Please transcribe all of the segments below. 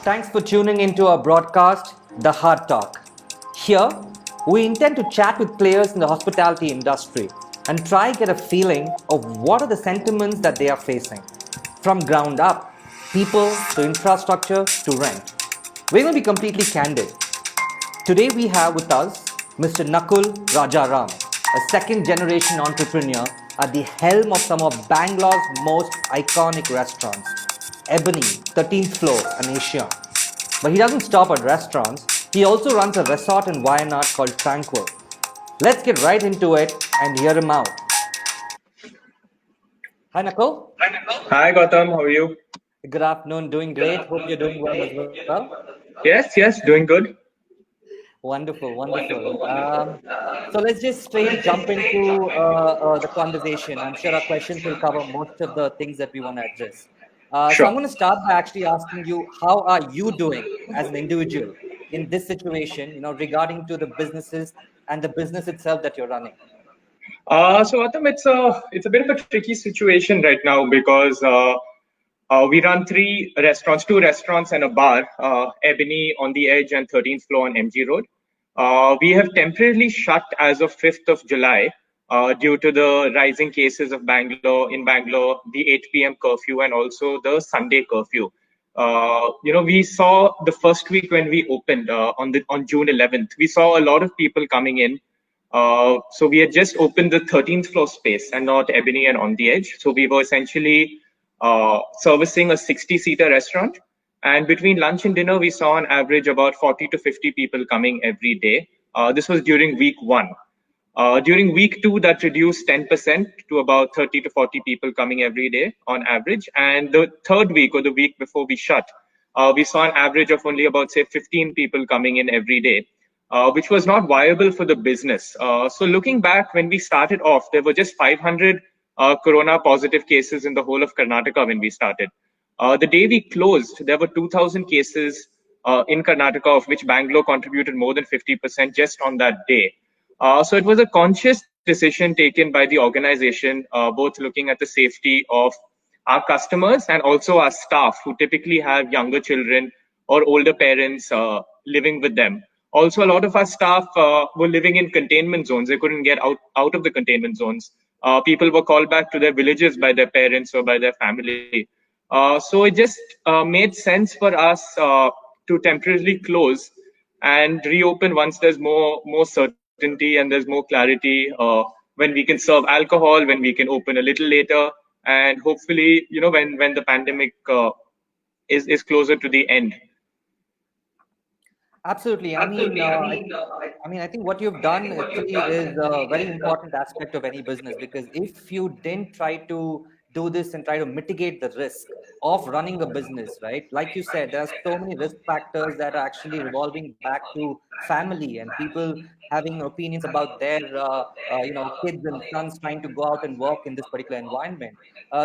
Thanks for tuning into our broadcast, The Hard Talk. Here, we intend to chat with players in the hospitality industry and try get a feeling of what are the sentiments that they are facing. From ground up, people to infrastructure to rent. We're going to be completely candid. Today we have with us Mr. Nakul Rajaram, a second generation entrepreneur at the helm of some of Bangalore's most iconic restaurants, Ebony, 13th floor and Asia. But he doesn't stop at restaurants, he also runs a resort in Wayanad called Tranquil. Let's get right into it and hear him out. Hi Nakul. Hi Gautam, how are you? Good afternoon, doing great. Hope you're doing well as well. Yes, doing good. Wonderful, wonderful. So let's just straight jump into the conversation. I'm sure our questions will cover most of the things that we want to address. So I'm Sure. going to start by actually asking you, how are you doing as an individual in this situation, regarding to the businesses and the business itself that you're running? So Gautam, it's a bit of a tricky situation right now because we run three restaurants, two restaurants and a bar, Ebony on the Edge and 13th floor on MG Road. We have temporarily shut as of 5th of July due to the rising cases of Bangalore, the 8 p.m. curfew, and also the Sunday curfew. We saw the first week when we opened on June 11th. We saw a lot of people coming in. So we had just opened the 13th floor space and not Ebony and on the Edge. So we were essentially servicing a 60-seater restaurant. And between lunch and dinner, we saw on average about 40 to 50 people coming every day. This was during week one. During week two, that reduced 10% to about 30 to 40 people coming every day on average. And the third week or the week before we shut, we saw an average of only about, say, 15 people coming in every day, which was not viable for the business. So looking back, when we started off, there were just 500 corona positive cases in the whole of Karnataka when we started. The day we closed, there were 2,000 cases in Karnataka, of which Bangalore contributed more than 50% just on that day. So it was a conscious decision taken by the organization, both looking at the safety of our customers and also our staff, who typically have younger children or older parents living with them. Also, a lot of our staff were living in containment zones. They couldn't get out of the containment zones. People were called back to their villages by their parents or by their family. So it just made sense for us to temporarily close and reopen once there's more certainty and there's more clarity, when we can serve alcohol, when we can open a little later, and hopefully, when the pandemic is closer to the end. Absolutely. I think what you've done actually is a very important aspect of any business, because if you didn't try to do this and try to mitigate the risk of running a business, right? Like you said, there are so many risk factors that are actually revolving back to family and people having opinions about their, kids and sons trying to go out and work in this particular environment.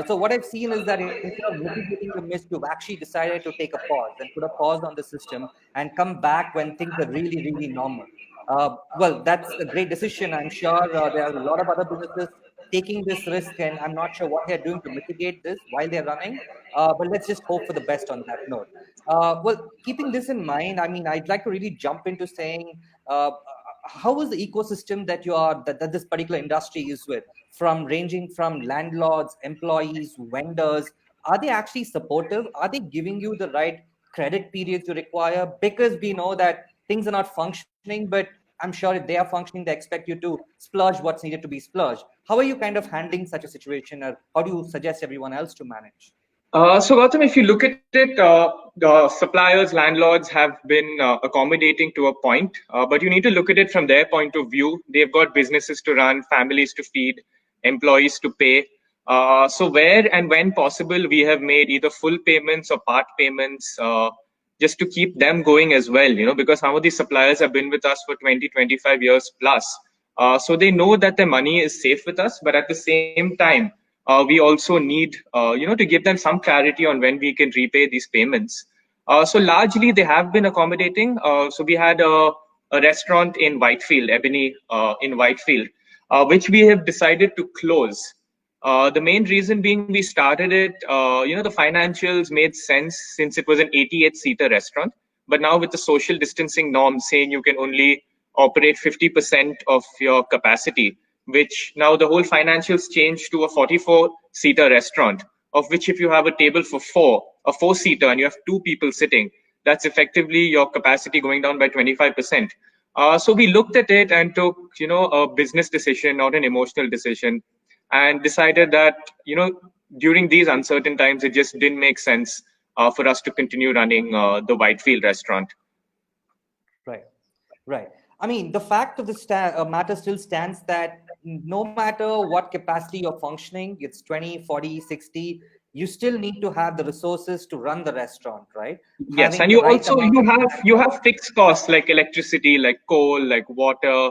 So what I've seen is that instead of mitigating the risk, you've actually decided to take a pause and put a pause on the system and come back when things are really, really normal. Well, that's a great decision. I'm sure there are a lot of other businesses taking this risk, and I'm not sure what they're doing to mitigate this while they're running. But let's just hope for the best on that note. Well, keeping this in mind, I'd like to really jump into saying, how is the ecosystem that that this particular industry is with, from ranging from landlords, employees, vendors? Are they actually supportive? Are they giving you the right credit periods you require? Because we know that things are not functioning, but I'm sure if they are functioning, they expect you to splurge what's needed to be splurged. How are you kind of handling such a situation, or how do you suggest everyone else to manage? So Gautam, if you look at it, the suppliers, landlords have been accommodating to a point, but you need to look at it from their point of view. They've got businesses to run, families to feed, employees to pay. So where and when possible, we have made either full payments or part payments, just to keep them going as well, because some of these suppliers have been with us for 20, 25 years plus. So they know that their money is safe with us, but at the same time, we also need, to give them some clarity on when we can repay these payments. So largely, they have been accommodating. So we had a restaurant in Whitefield, Ebony in Whitefield, which we have decided to close The main reason being we started it, the financials made sense since it was an 88-seater restaurant. But now with the social distancing norms saying you can only operate 50% of your capacity, which now the whole financials changed to a 44-seater restaurant, of which if you have a table for four, a four-seater, and you have two people sitting, that's effectively your capacity going down by 25%. So we looked at it and took, a business decision, not an emotional decision, and decided that during these uncertain times it just didn't make sense for us to continue running the Whitefield restaurant. Right, right. I mean, the fact of the matter still stands that no matter what capacity you're functioning, it's 20, 40, 60, you still need to have the resources to run the restaurant, right? Yes, Having and the you right also amount you of have you have fixed costs like electricity, like coal, like water,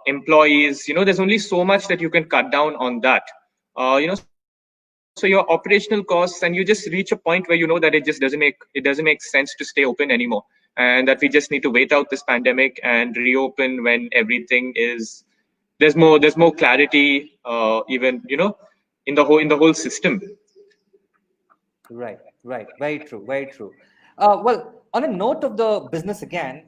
employees. There's only so much that you can cut down on that. So your operational costs, and you just reach a point where you know that it doesn't make sense to stay open anymore, and that we just need to wait out this pandemic and reopen when everything is there's more clarity, even in the whole system. Right, right. Very true, very true. Well, on a note of the business again,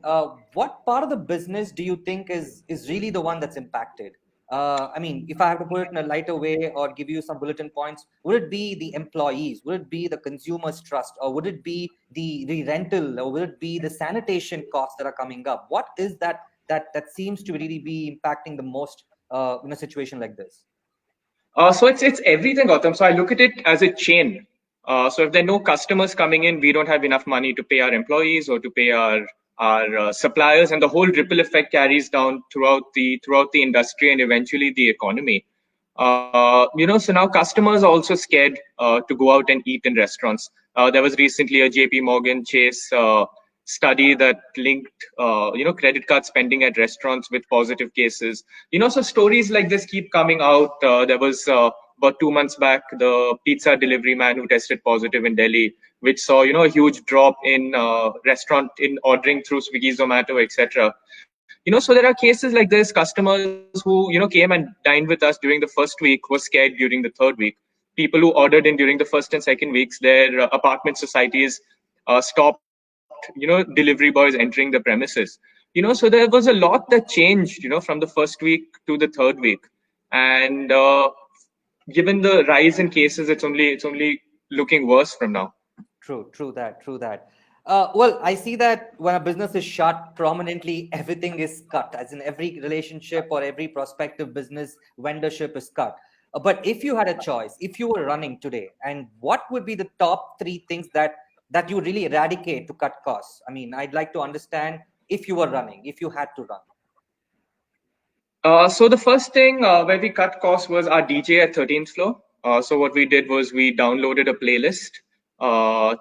what part of the business do you think is really the one that's impacted? I mean, if I have to put it in a lighter way or give you some bulletin points, would it be the employees? Would it be the consumer's trust? Or would it be the rental? Or would it be the sanitation costs that are coming up? What is that seems to really be impacting the most in a situation like this? So it's everything, Gautam. So I look at it as a chain. So if there are no customers coming in, we don't have enough money to pay our employees or to pay our suppliers, and the whole ripple effect carries down throughout the industry and eventually the economy. So now customers are also scared to go out and eat in restaurants. There was recently a JP Morgan Chase study that linked, credit card spending at restaurants with positive cases. So stories like this keep coming out. There was about 2 months back, the pizza delivery man who tested positive in Delhi, which saw, a huge drop in restaurant in ordering through Swiggy, Zomato, etc. So there are cases like this. Customers who came and dined with us during the first week were scared during the third week. People who ordered in during the first and second weeks, their apartment societies stopped delivery boys entering the premises. So there was a lot that changed from the first week to the third week. And given the rise in cases, it's only looking worse from now. True, true that, true that. Well, I see that when a business is shut prominently, everything is cut, as in every relationship or every prospective business vendorship is cut. But if you had a choice, if you were running today, and what would be the top three things that you really eradicate to cut costs? I mean, I'd like to understand if you were running, if you had to run. So the first thing where we cut costs was our DJ at 13th floor. So what we did was we downloaded a playlist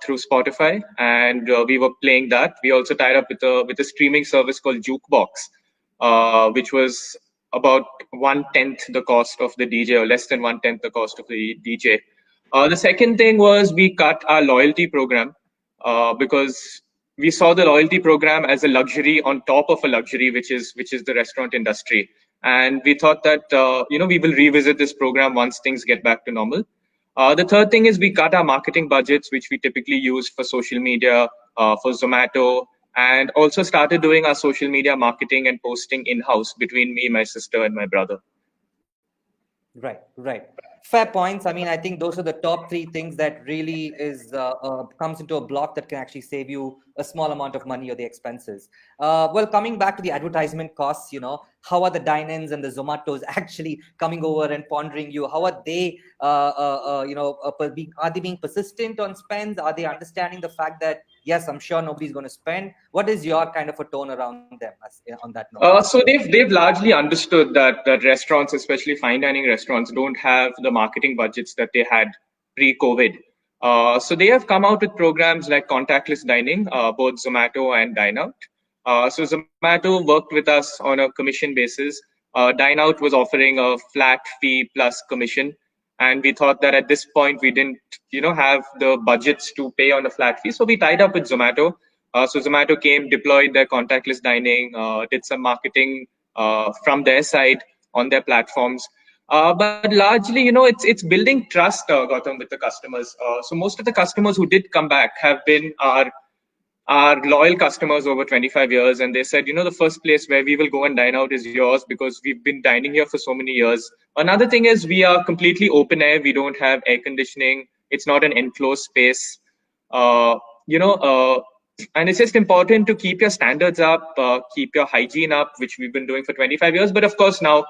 through Spotify, and we were playing that. We also tied up with a streaming service called Jukebox, which was about 1/10 the cost of the DJ, or less than 1/10 the cost of the DJ. The second thing was we cut our loyalty program because we saw the loyalty program as a luxury on top of a luxury, which is the restaurant industry. And we thought that we will revisit this program once things get back to normal. The third thing is we cut our marketing budgets, which we typically use for social media, for Zomato, and also started doing our social media marketing and posting in-house between me, my sister, and my brother. Right, right. Fair points. I mean, I think those are the top three things that really is comes into a block that can actually save you a small amount of money or the expenses. Well, coming back to the advertisement costs, how are the dine-ins and the Zomatos actually coming over and pondering you? How are they, are they being persistent on spends? Are they understanding the fact that yes, I'm sure nobody's going to spend? What is your kind of a tone around them on that note? So they've largely understood that restaurants, especially fine dining restaurants, don't have the marketing budgets that they had pre-COVID. So they have come out with programs like contactless dining, both Zomato and Dine Out. So Zomato worked with us on a commission basis. Dine Out was offering a flat fee plus commission, and we thought that at this point we didn't, have the budgets to pay on a flat fee. So we tied up with Zomato. So Zomato came, deployed their contactless dining, did some marketing from their side on their platforms. But largely, it's building trust, Gautam, with the customers. So most of the customers who did come back have been our loyal customers over 25 years, and they said, the first place where we will go and dine out is yours because we've been dining here for so many years. Another thing is we are completely open air. We don't have air conditioning. It's not an enclosed space. Uh, you know, and it's just important to keep your standards up, keep your hygiene up, which we've been doing for 25 years. But of course, now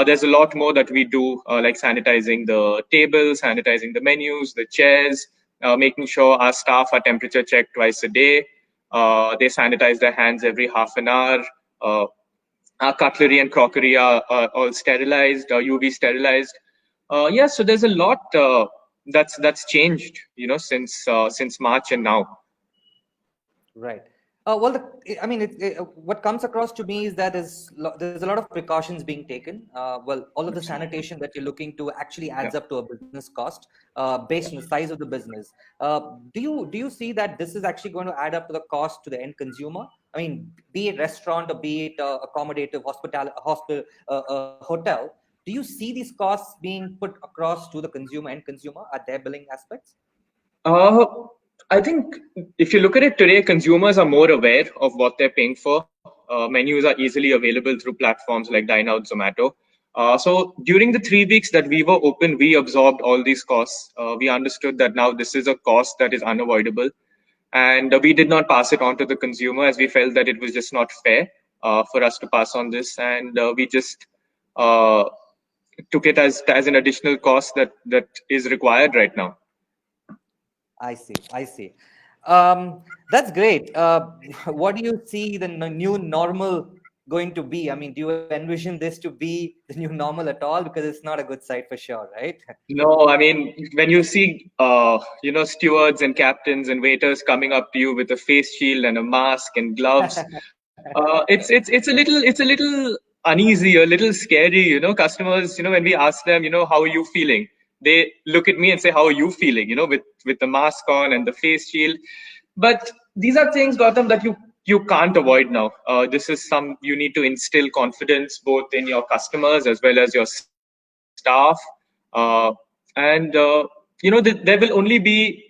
there's a lot more that we do, like sanitizing the tables, sanitizing the menus, the chairs, making sure our staff are temperature checked twice a day. They sanitize their hands every half an hour. Our cutlery and crockery are all sterilized, UV sterilized. Yeah, so there's a lot that's changed, since March and now. Right. Well, I mean, what comes across to me is that there's a lot of precautions being taken. Well, all of the sanitation that you're looking to actually Yeah. adds up to a business cost based on the size of the business. Do you see that this is actually going to add up to the cost to the end consumer? I mean, be it restaurant or be it accommodative hotel. Do you see these costs being put across to the end consumer at their billing aspects? Uh, I think if you look at it today, consumers are more aware of what they're paying for. Menus are easily available through platforms like Dine Out, Zomato. So during the 3 weeks that we were open, we absorbed all these costs. We understood that now this is a cost that is unavoidable. And we did not pass it on to the consumer as we felt that it was just not fair for us to pass on this. And we just uh, took it as an additional cost that is required right now. I see. I see. That's great. What do you see the new normal going to be? I mean, do you envision this to be the new normal at all? Because it's not a good sight for sure, right? No, I mean, when you see, stewards and captains and waiters coming up to you with a face shield and a mask and gloves, it's a little uneasy, a little scary. Customers, when we ask them, how are you feeling? They look at me and say, "How are you feeling?" With the mask on and the face shield. But these are things, Gautam, that you can't avoid now. This is some you need to instill confidence both in your customers as well as your staff. And there will only be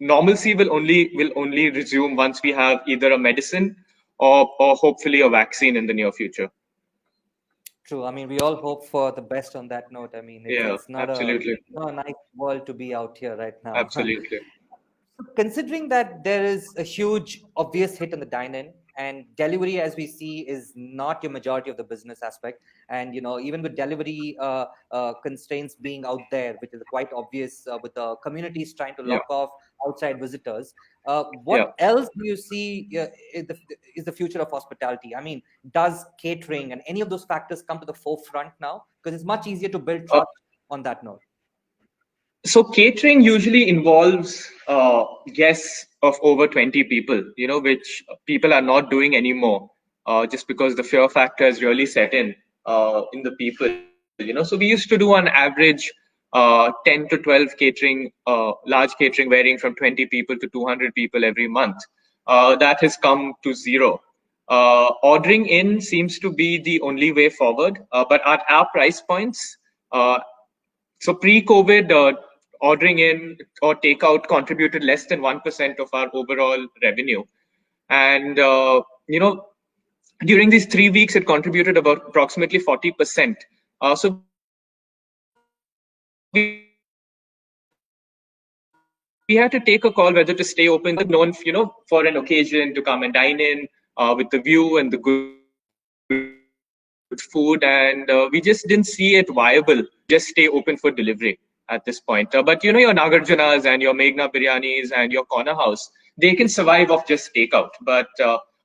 normalcy will only resume once we have either a medicine or hopefully a vaccine in the near future. True. I mean, we all hope for the best on that note. I mean, it's Yeah, it's absolutely, not a nice world to be out here right now. absolutely. Considering that there is a huge obvious hit on the dine-in, and delivery as we see is not your majority of the business aspect, and even with delivery constraints being out there, which is quite obvious, with the communities trying to Yeah, lock off outside visitors, yeah. what else do you see is the future of hospitality? I mean, does catering and any of those factors come to the forefront now, because it's much easier to build Uh, trust on that note? So catering usually involves guests of over 20 people, which people are not doing anymore, just because the fear factor has really set in the people. So we used to do on average 10 to 12 catering, large catering varying from 20 people to 200 people every month. That has come to zero. Ordering in seems to be the only way forward, but at our price points, uh, so pre-COVID, ordering in or takeout contributed less than 1% of our overall revenue. And, during these 3 weeks, it contributed about approximately 40%. So we had to take a call whether to stay open or not. We were known, for an occasion to come and dine in with the view and the good food. And we just didn't see it viable just stay open for delivery at this point. But your Nagarjunas and your Meghna Biryanis and your Corner House, they can survive off just takeout. But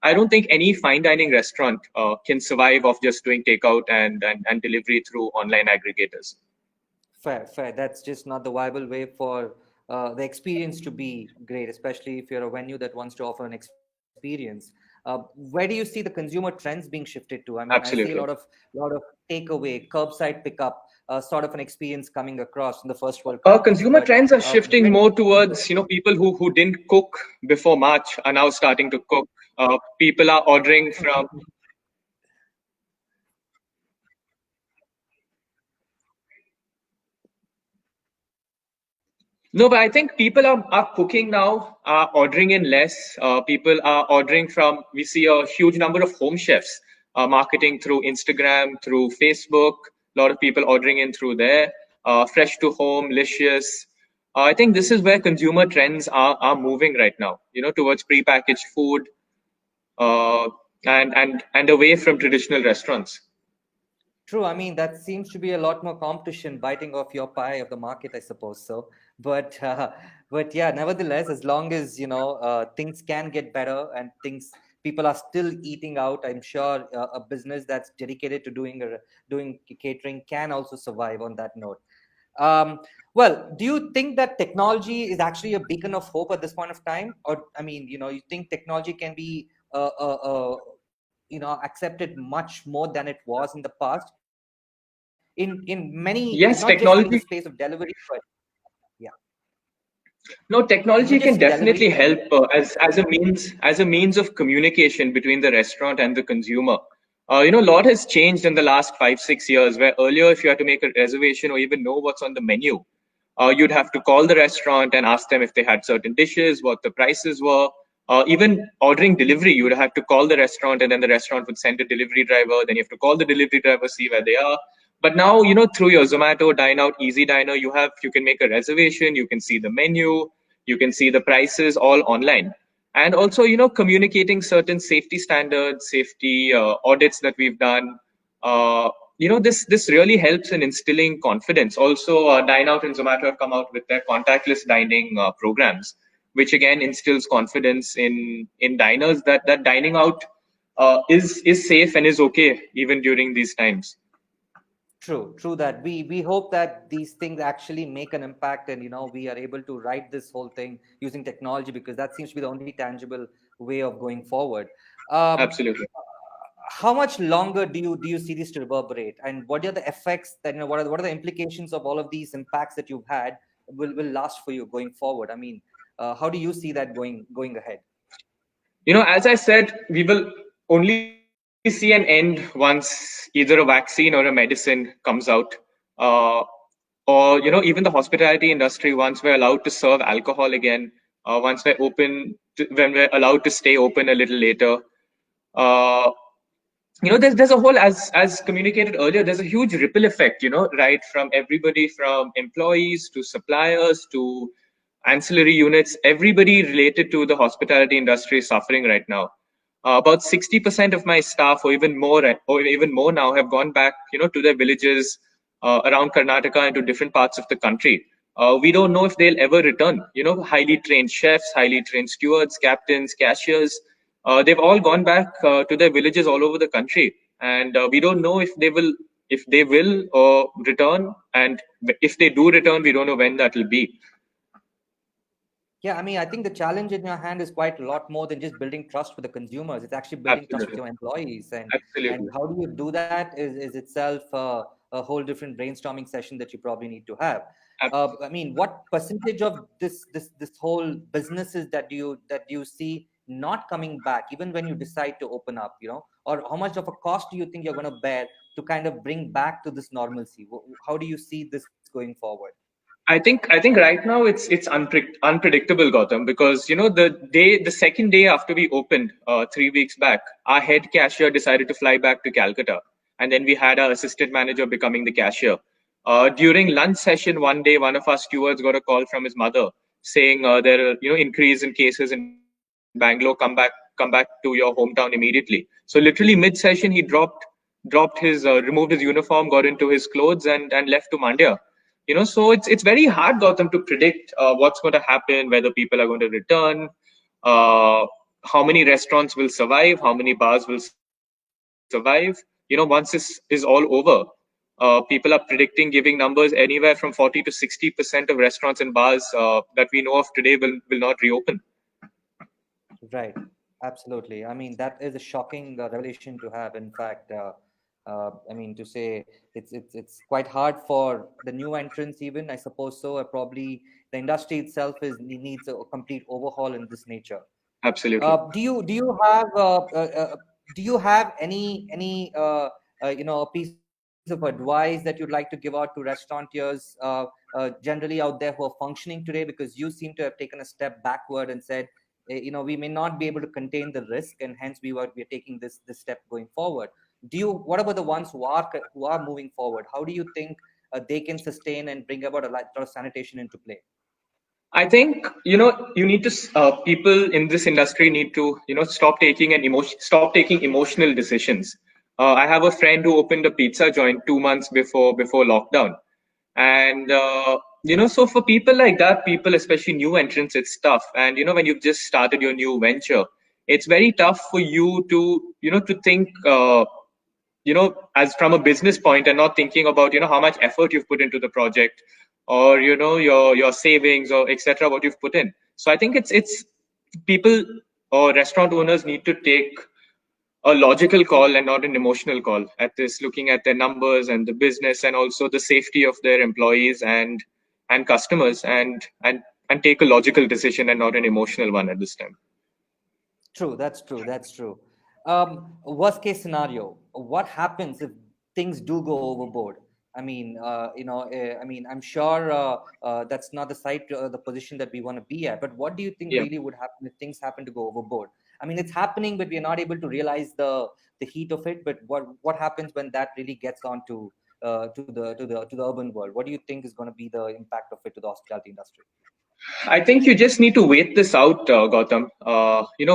I don't think any fine dining restaurant can survive off just doing takeout and delivery through online aggregators. Fair, fair. That's just not the viable way for the experience to be great, especially if you're a venue that wants to offer an experience. Where do you see the consumer trends being shifted to? I mean, I see a Absolutely. lot of takeaway, curbside pickup, sort of an experience coming across in the first world countries. Consumer But trends are where shifting do more you see towards, people who didn't cook before March are now starting to cook. People are ordering from No, but I think people are cooking now, are ordering in less. People are ordering from, we see a huge number of home chefs marketing through Instagram, through Facebook. A lot of people ordering in through there. Fresh to home, licious. I think this is where consumer trends are moving right now, towards prepackaged food uh, and away from traditional restaurants. True. I mean, that seems to be a lot more competition biting off your pie of the market, I suppose so. But but yeah, nevertheless, as long as things can get better and things people are still eating out, I'm sure a business that's dedicated to doing catering can also survive on that note. Um, well, do you think that technology is actually a beacon of hope at this point of time, or I mean, you think technology can be accepted much more than it was in the past in many, not just in the Yes, space of technology. delivery, but yeah, No, not technology just in can delivery, definitely but help as a means of communication between the restaurant and the consumer. A lot has changed in the last 5 6 years. Where earlier, if you had to make a reservation or even know what's on the menu, you'd have to call the restaurant and ask them if they had certain dishes, what the prices were. Even ordering delivery, you would have to call the restaurant, and then the restaurant would send a delivery driver. Then you have to call the delivery driver, see where they are. But now, through your Zomato, Dine Out, Easy Diner, you can make a reservation, you can see the menu, you can see the prices all online. And also, communicating certain safety standards, safety audits that we've done. This really helps in instilling confidence. Also, Dine Out and Zomato have come out with their contactless dining programs, which again instills confidence in diners that dining out is safe and is okay even during these times. true that we hope that these things actually make an impact, and we are able to write this whole thing using technology, because that seems to be the only tangible way of going forward. um, Absolutely. how much longer do you see this to reverberate, and what are the effects that what are the implications of all of these impacts that you've had will last for you going forward? I mean, how do you see that going ahead? As I said, we will only see an end once either a vaccine or a medicine comes out. Uh, or, even the hospitality industry, once we're allowed to serve alcohol again, when we're allowed to stay open a little later. Uh, there's a whole, as communicated earlier, there's a huge ripple effect, right, from everybody, from employees to suppliers to ancillary units. Everybody related to the hospitality industry is suffering right now. About 60% of my staff, or even more now, have gone back, to their villages around Karnataka and to different parts of the country. We don't know if they'll ever return. Highly trained chefs, highly trained stewards, captains, cashiers. They've all gone back to their villages all over the country, and we don't know if they will return, and if they do return, we don't know when that will be. Yeah, I mean, I think the challenge in your hand is quite a lot more than just building trust with the consumers. It's actually building trust with Absolutely, your employees, and absolutely, how do you do that is itself a whole different brainstorming session that you probably need to have. I mean, what percentage of this whole businesses that you see not coming back, even when you decide to open up, or how much of a cost do you think you're going to bear to kind of bring back to this normalcy? How do you see this going forward? I think right now it's unpredictable, Gautam, because the second day after we opened 3 weeks back, our head cashier decided to fly back to Calcutta, and then we had our assistant manager becoming the cashier. During lunch session one day, one of our stewards got a call from his mother saying there are increase in cases in Bangalore. Come back to your hometown immediately. So literally mid session he dropped his removed his uniform, got into his clothes, and left to Mandya. So it's very hard, Gautam, to predict what's going to happen, whether people are going to return, uh, how many restaurants will survive, how many bars will survive. Once this is all over, people are predicting, giving numbers anywhere from 40 to 60% of restaurants and bars that we know of today will not reopen. Right. Absolutely. I mean, that is a shocking revelation to have. In fact, I mean, to say it's quite hard for the new entrants, even I suppose so. Probably the industry itself needs a complete overhaul in this nature. Absolutely. Do you have any a piece of advice of advice that you'd like to give out to restaurateurs generally out there who are functioning today? Because you seem to have taken a step backward and said, we may not be able to contain the risk, and hence we're taking this step going forward. What about the ones who are moving forward? How do you think they can sustain and bring about a lot of sanitation into play? I think you need to people in this industry need to stop taking emotional decisions. I have a friend who opened a pizza joint 2 months before lockdown, and so for people like that, people especially new entrants, it's tough. And when you've just started your new venture, it's very tough for you to think. As from a business point, and not thinking about how much effort you've put into the project, or your savings, or etc., what you've put in. So I think it's people or restaurant owners need to take a logical call and not an emotional call at this, looking at their numbers and the business, and also the safety of their employees and customers, and take a logical decision and not an emotional one at this time. True, that's true. That's true. Worst case scenario, what happens if things do go overboard? I mean, I'm sure that's not the site, the position that we want to be at. But what do you think Yeah. really would happen if things happen to go overboard? I mean, it's happening, but we are not able to realize the heat of it. But what happens when that really gets onto to the urban world? What do you think is going to be the impact of it to the hospitality industry? I think you just need to wait this out, Gautam.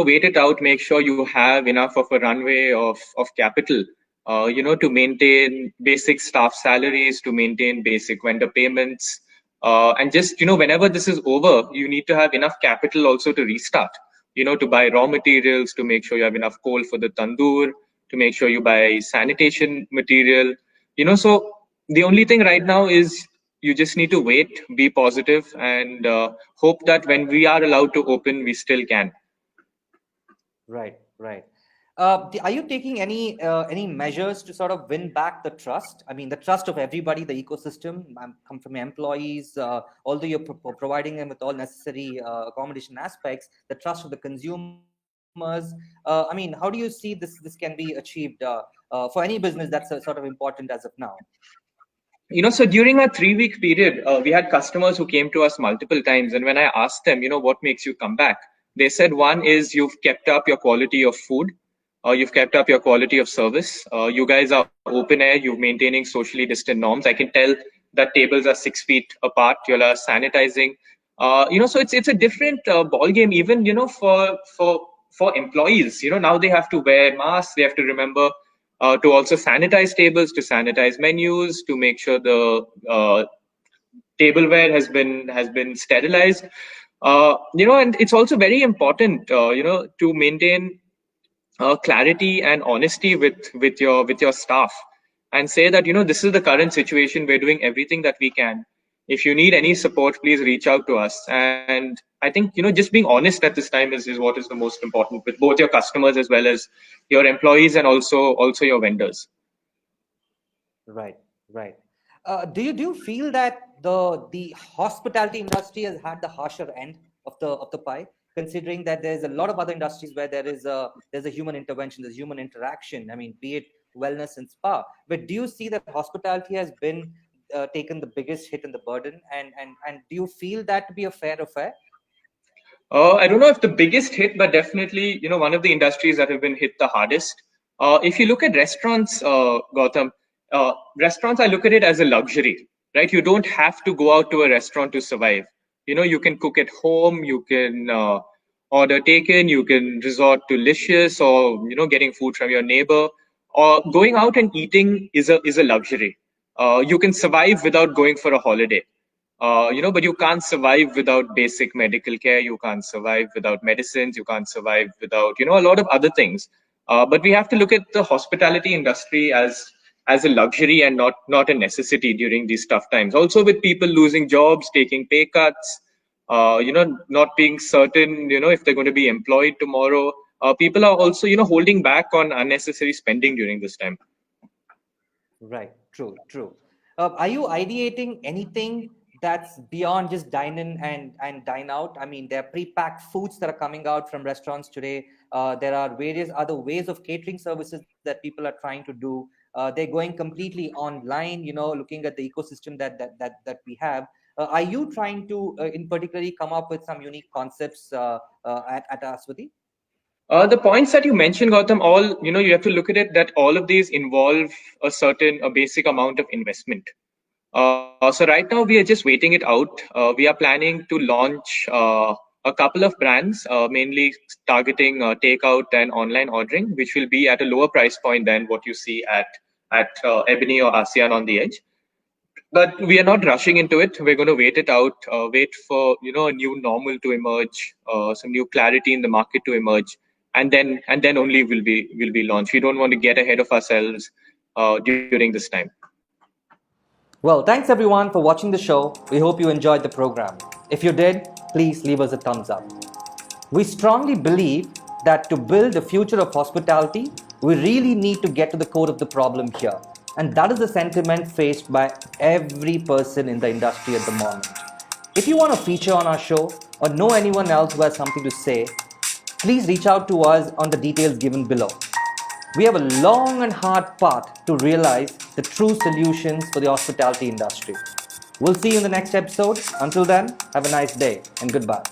Wait it out. Make sure you have enough of a runway of capital, to maintain basic staff salaries, to maintain basic vendor payments, and just whenever this is over, you need to have enough capital also to restart. To buy raw materials, to make sure you have enough coal for the tandoor, to make sure you buy sanitation material. So the only thing right now is you just need to wait, be positive, and hope that when we are allowed to open, we still can. Right, right. Are you taking any measures to sort of win back the trust? I mean, the trust of everybody, the ecosystem, come from employees. Although you're providing them with all necessary accommodation aspects, the trust of the consumers. I mean, how do you see this can be achieved for any business that's sort of important as of now? So during our 3 week period, we had customers who came to us multiple times. And when I asked them, what makes you come back? They said one is you've kept up your quality of food, you've kept up your quality of service. You guys are open air, you're maintaining socially distant norms. I can tell that tables are 6 feet apart, you're sanitizing. So it's a different ball game, even, for employees. Now they have to wear masks, they have to remember to also sanitize tables, to sanitize menus, to make sure the tableware has been sterilized. And it's also very important, to maintain clarity and honesty with your staff, and say that this is the current situation. We're doing everything that we can. If you need any support, please reach out to us. And I think just being honest at this time is what is the most important with both your customers as well as your employees, and also your vendors. Right, right. Do you feel that the hospitality industry has had the harsher end of the pie, considering that there's a lot of other industries where there's a human intervention, there's human interaction. I mean, be it wellness and spa. But do you see that hospitality has been taken the biggest hit and the burden, and do you feel that to be a fair affair? I don't know if the biggest hit, but definitely, one of the industries that have been hit the hardest. If you look at restaurants, Gautam, restaurants, I look at it as a luxury, right? You don't have to go out to a restaurant to survive. You can cook at home, you can order taken, you can resort to Licious, or getting food from your neighbor. Or going out and eating is a luxury. You can survive without going for a holiday. But you can't survive without basic medical care. You can't survive without medicines. You can't survive without, a lot of other things. But we have to look at the hospitality industry as a luxury, and not a necessity during these tough times. Also, with people losing jobs, taking pay cuts, not being certain, if they're going to be employed tomorrow. People are also, holding back on unnecessary spending during this time. Right. True. True. Are you ideating anything that's beyond just dine in and dine out? I mean, there are pre-packed foods that are coming out from restaurants today. There are various other ways of catering services that people are trying to do. they're going completely online, looking at the ecosystem that we have. Are you trying to, in particularly, come up with some unique concepts at Aswati? The points that you mentioned, Gautam, all, you have to look at it that all of these involve a basic amount of investment. So right now we are just waiting it out. We are planning to launch a couple of brands, mainly targeting takeout and online ordering, which will be at a lower price point than what you see at Ebony or ASEAN on the edge. But we are not rushing into it. We're going to wait it out, wait for a new normal to emerge, some new clarity in the market to emerge, and then only will be launched. We don't want to get ahead of ourselves during this time. Well, thanks everyone for watching the show. We hope you enjoyed the program. If you did, please leave us a thumbs up. We strongly believe that to build the future of hospitality, we really need to get to the core of the problem here. And that is the sentiment faced by every person in the industry at the moment. If you want to feature on our show or know anyone else who has something to say, please reach out to us on the details given below. We have a long and hard path to realize the true solutions for the hospitality industry. We'll see you in the next episode. Until then, have a nice day and goodbye.